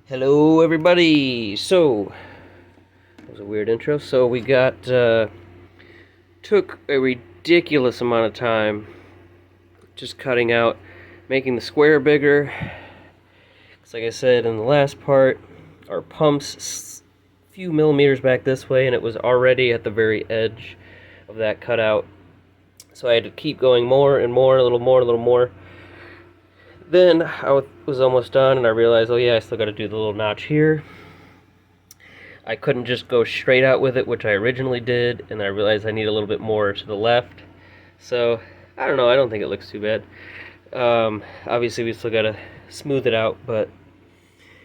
Hello everybody! So, that was a weird intro. So we got, took a ridiculous amount of time just cutting out, making the square bigger. Because like I said in the last part, our pump's a few millimeters back this way and it was already at the very edge of that cutout. So I had to keep going more and more, a little more, a little more. Then I was almost done and I realized, oh yeah, I still got to do the little notch here. I couldn't just go straight out with it, which I originally did, and I realized I need a little bit more to the left. So, I don't know, I don't think it looks too bad. Obviously we still got to smooth it out, but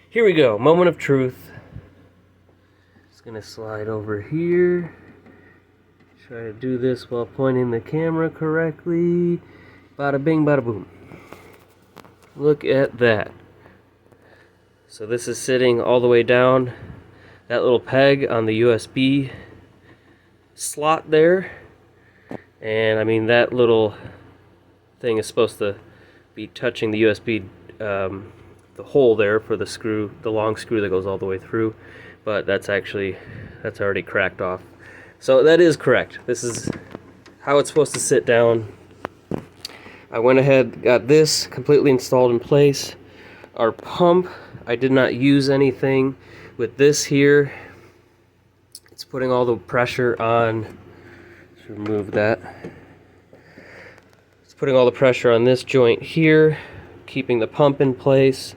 here we go, moment of truth. Just going to slide over here. Try to do this while pointing the camera correctly. Bada bing, bada boom. Look at that. So this is sitting all the way down that little peg on the USB slot there. And I mean that little thing is supposed to be touching the USB, the hole there for the screw, the long screw that goes all the way through. But that's already cracked off. So that is correct. This is how it's supposed to sit down. I went ahead, got this completely installed in place. Our pump, I did not use anything with this here. It's putting all the pressure on, let's remove that. It's putting all the pressure on this joint here, keeping the pump in place.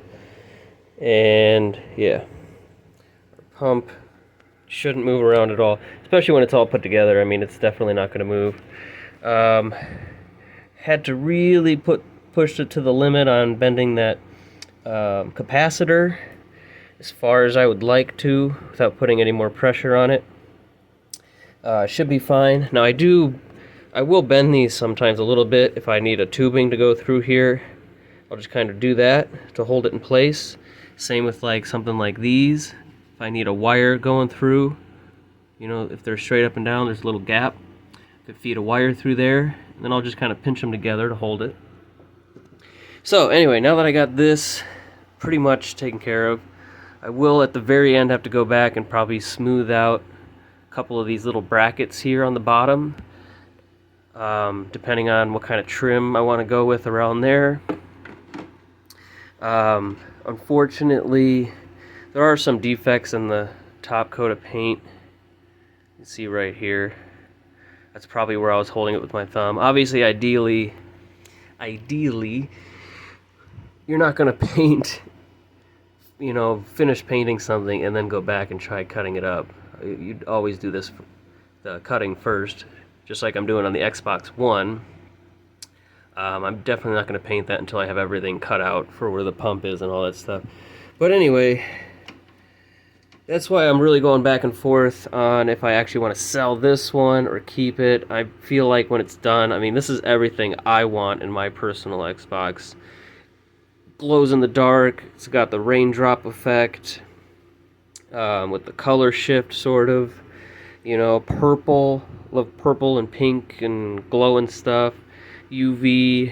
And yeah, our pump shouldn't move around at all, especially when it's all put together. I mean, it's definitely not going to move. Had to really push it to the limit on bending that capacitor as far as I would like to without putting any more pressure on it. Should be fine. Now I will bend these sometimes a little bit if I need a tubing to go through here. I'll just kind of do that to hold it in place. Same with like something like these. If I need a wire going through, you know, if they're straight up and down, there's a little gap. I could feed a wire through there, and then I'll just kind of pinch them together to hold it. So anyway, now that I got this pretty much taken care of, I will at the very end have to go back and probably smooth out a couple of these little brackets here on the bottom, depending on what kind of trim I want to go with around there. Unfortunately, there are some defects in the top coat of paint. You can see right here. That's probably where I was holding it with my thumb. Obviously, ideally, you're not going to paint, you know, finish painting something and then go back and try cutting it up. You'd always do this, the cutting first, just like I'm doing on the Xbox One. I'm definitely not going to paint that until I have everything cut out for where the pump is and all that stuff. But anyway, that's why I'm really going back and forth on if I actually want to sell this one or keep it. I feel like when it's done, I mean, this is everything I want in my personal Xbox. Glows in the dark. It's got the raindrop effect with the color shift, sort of. You know, purple. Love purple and pink and glowing stuff. UV.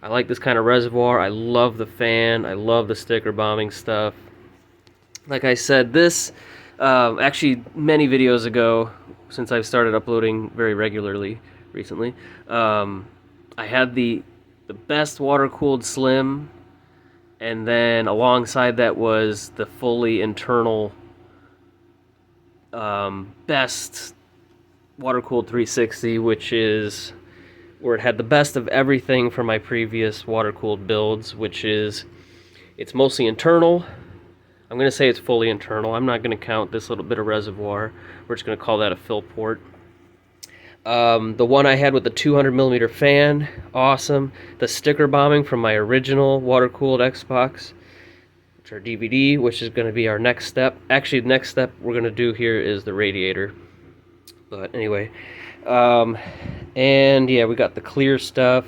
I like this kind of reservoir. I love the fan. I love the sticker bombing stuff. Like I said, this, actually many videos ago, since I've started uploading very regularly recently, I had the best water-cooled Slim, and then alongside that was the fully internal best water-cooled 360, which is where it had the best of everything from my previous water-cooled builds, which is, it's mostly internal. I'm going to say it's fully internal. I'm not going to count this little bit of reservoir. We're just going to call that a fill port. The one I had with the 200mm fan, awesome. The sticker bombing from my original water-cooled Xbox, which are DVD, which is going to be our next step. Actually, the next step we're going to do here is the radiator. But anyway, and yeah, we got the clear stuff,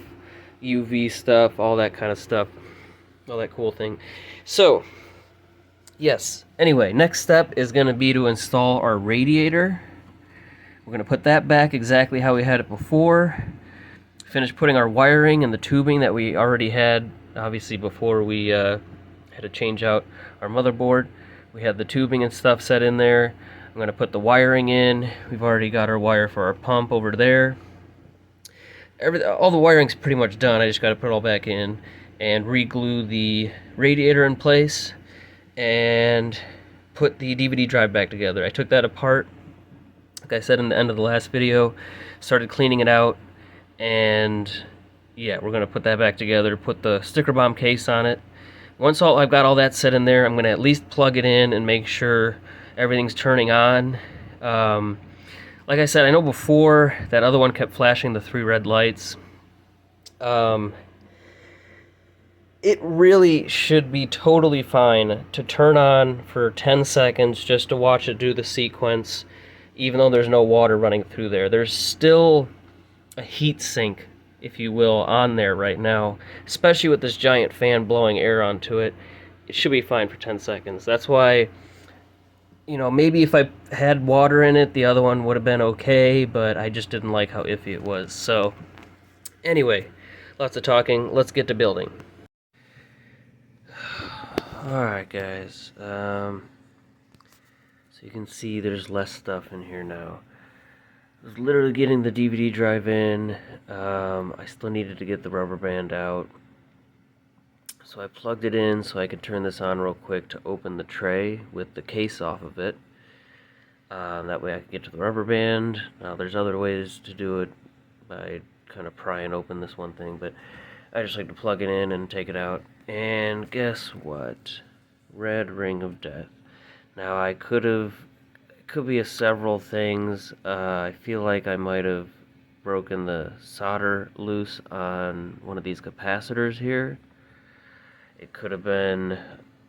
UV stuff, all that kind of stuff, all that cool thing. So, yes, anyway, next step is going to be to install our radiator. We're going to put that back exactly how we had it before. Finish putting our wiring and the tubing that we already had, obviously, before we Had to change out our motherboard. We had the tubing and stuff set in there. I'm going to put the wiring in. We've already got our wire for our pump over there. All the wiring's pretty much done. I just got to put it all back in and re-glue the radiator in place and put the DVD drive back together. I took that apart, like I said in the end of the last video, started cleaning it out, and yeah, we're going to put that back together, put the sticker bomb case on it. Once I've got all that set in there, I'm going to at least plug it in and make sure everything's turning on. Like I said, I know before that other one kept flashing the 3 red lights. It really should be totally fine to turn on for 10 seconds just to watch it do the sequence, even though there's no water running through there. There's still a heat sink, if you will, on there right now, especially with this giant fan blowing air onto it. It should be fine for 10 seconds. That's why, you know, maybe if I had water in it, the other one would have been okay, but I just didn't like how iffy it was. So, anyway, lots of talking. Let's get to building. Alright, guys. So you can see there's less stuff in here now. I was literally getting the DVD drive in. I still needed to get the rubber band out. So I plugged it in so I could turn this on real quick to open the tray with the case off of it. That way I could get to the rubber band. Now there's other ways to do it by kind of prying open this one thing, but I just like to plug it in and take it out. And guess what? Red Ring of Death. Now it could be several things. I feel like I might have broken the solder loose on one of these capacitors here. It could have been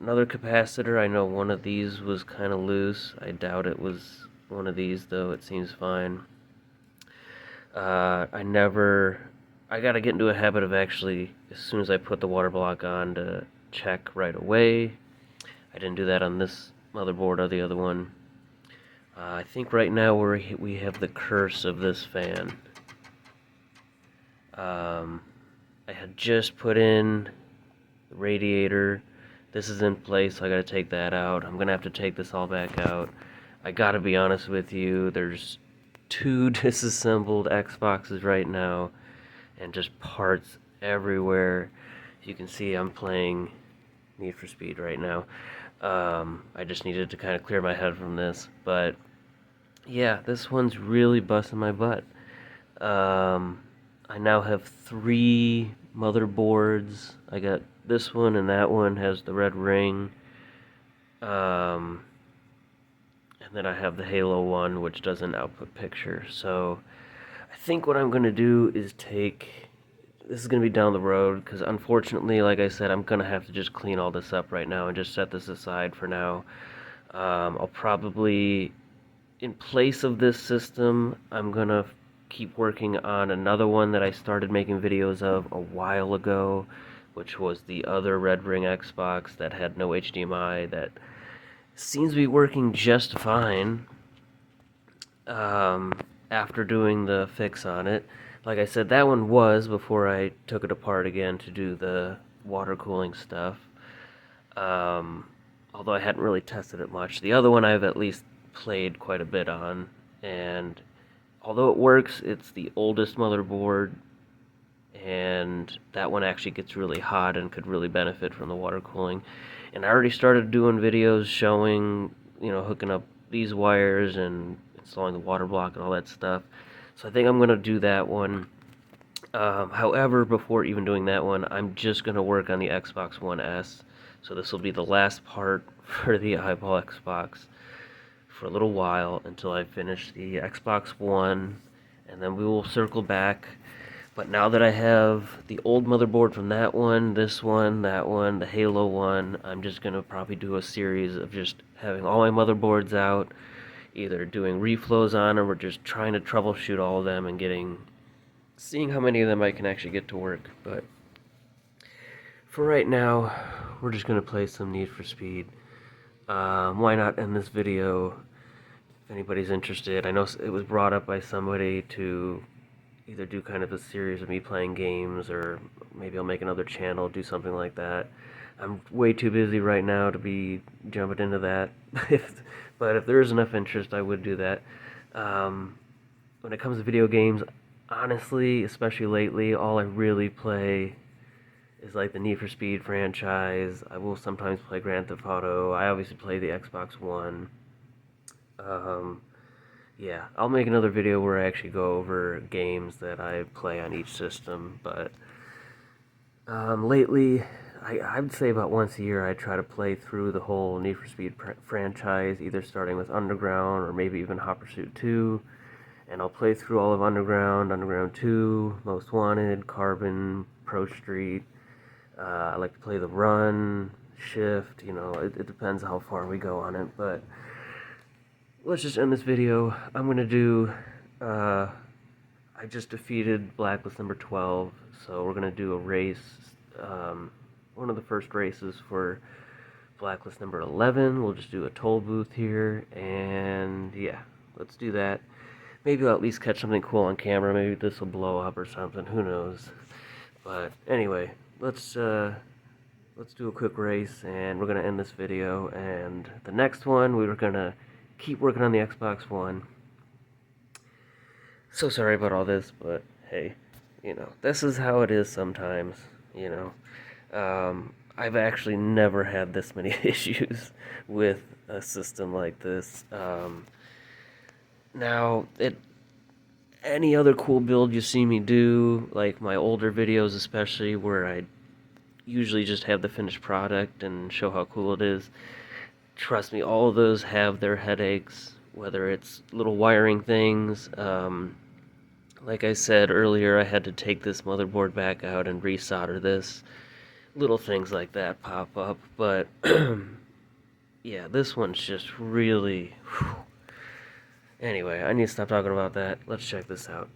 another capacitor. I know one of these was kind of loose. I doubt it was one of these, though. It seems fine. I gotta get into a habit of actually, as soon as I put the water block on, to check right away. I didn't do that on this motherboard or the other one. I think right now we have the curse of this fan. I had just put in the radiator. This is in place, so I gotta take that out. I'm gonna have to take this all back out. I gotta be honest with you, there's 2 disassembled Xboxes right now, and just parts everywhere. As you can see, I'm playing Need for Speed right now. I just needed to kind of clear my head from this, but yeah, this one's really busting my butt. I now have 3 motherboards. I got this one, and that one has the red ring. And then I have the Halo one, which does an output picture. So I think what I'm going to do is this is going to be down the road, because unfortunately, like I said, I'm going to have to just clean all this up right now and just set this aside for now. I'll probably, in place of this system, I'm going to keep working on another one that I started making videos of a while ago, which was the other Red Ring Xbox that had no HDMI, that seems to be working just fine after doing the fix on it. Like I said, that one was before I took it apart again to do the water cooling stuff. Although I hadn't really tested it much. The other one I've at least played quite a bit on, and although it works, it's the oldest motherboard, and that one actually gets really hot and could really benefit from the water cooling. And I already started doing videos showing, hooking up these wires and installing the water block and all that stuff. So I think I'm going to do that one. However, before even doing that one, I'm just going to work on the Xbox One S. So this will be the last part for the eyeball Xbox for a little while until I finish the Xbox One, and then we will circle back. But now that I have the old motherboard from that one, this one, that one, the Halo one, I'm just going to probably do a series of just having all my motherboards out, either doing reflows on them or just trying to troubleshoot all of them and seeing how many of them I can actually get to work. But for right now, we're just going to play some Need for Speed. Why not end this video if anybody's interested? I know it was brought up by somebody to either do kind of a series of me playing games, or maybe I'll make another channel, do something like that. I'm way too busy right now to be jumping into that. But if there is enough interest, I would do that. Um, when it comes to video games, honestly, especially lately, all I really play is like the Need for Speed franchise. I will sometimes play Grand Theft Auto. I obviously play the Xbox One. Um, yeah, I'll make another video where I actually go over games that I play on each system. But lately, I'd say about once a year I try to play through the whole Need for Speed franchise, either starting with Underground or maybe even Hot Pursuit 2. And I'll play through all of Underground, Underground 2, Most Wanted, Carbon, Pro Street. I like to play the Run, Shift, it depends how far we go on it, but let's just end this video. I'm gonna do, I just defeated Blacklist number 12, so we're gonna do a race, one of the first races for Blacklist number 11. We'll just do a toll booth here, and yeah, let's do that. Maybe I'll at least catch something cool on camera. Maybe this will blow up or something. Who knows? But anyway, let's do a quick race, and we're gonna end this video. And the next one, we were gonna keep working on the Xbox One. So sorry about all this, but hey, this is how it is sometimes. I've actually never had this many issues with a system like this. Now, any other cool build you see me do, like my older videos especially, where I usually just have the finished product and show how cool it is, trust me, all of those have their headaches, whether it's little wiring things. Like I said earlier, I had to take this motherboard back out and resolder this. Little things like that pop up, but yeah, this one's just really... Whew. Anyway, I need to stop talking about that. Let's check this out.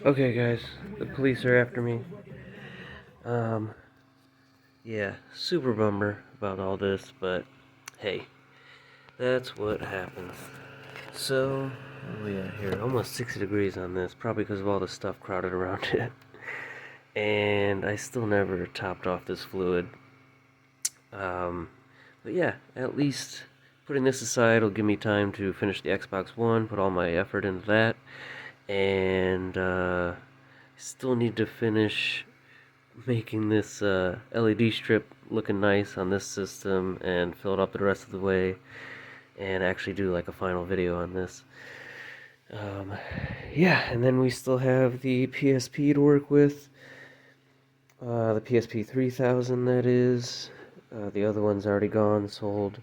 Okay, guys, the police are after me. Yeah, super bummer about all this, but hey, that's what happens. So, oh yeah, here, almost 60 degrees on this, probably because of all the stuff crowded around it. And I still never topped off this fluid. Um, but yeah, at least putting this aside will give me time to finish the Xbox One, put all my effort into that, and still need to finish making this LED strip looking nice on this system and fill it up the rest of the way and actually do like a final video on this. Um, yeah, and then we still have the PSP to work with. The PSP 3000, that is. The other one's already gone, sold.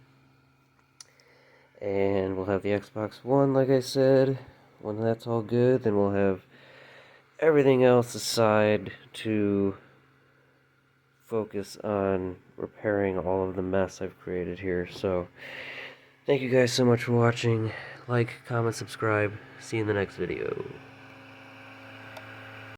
And we'll have the Xbox One, like I said. When that's all good, then we'll have everything else aside to focus on repairing all of the mess I've created here. So, thank you guys so much for watching. Like, comment, subscribe. See you in the next video.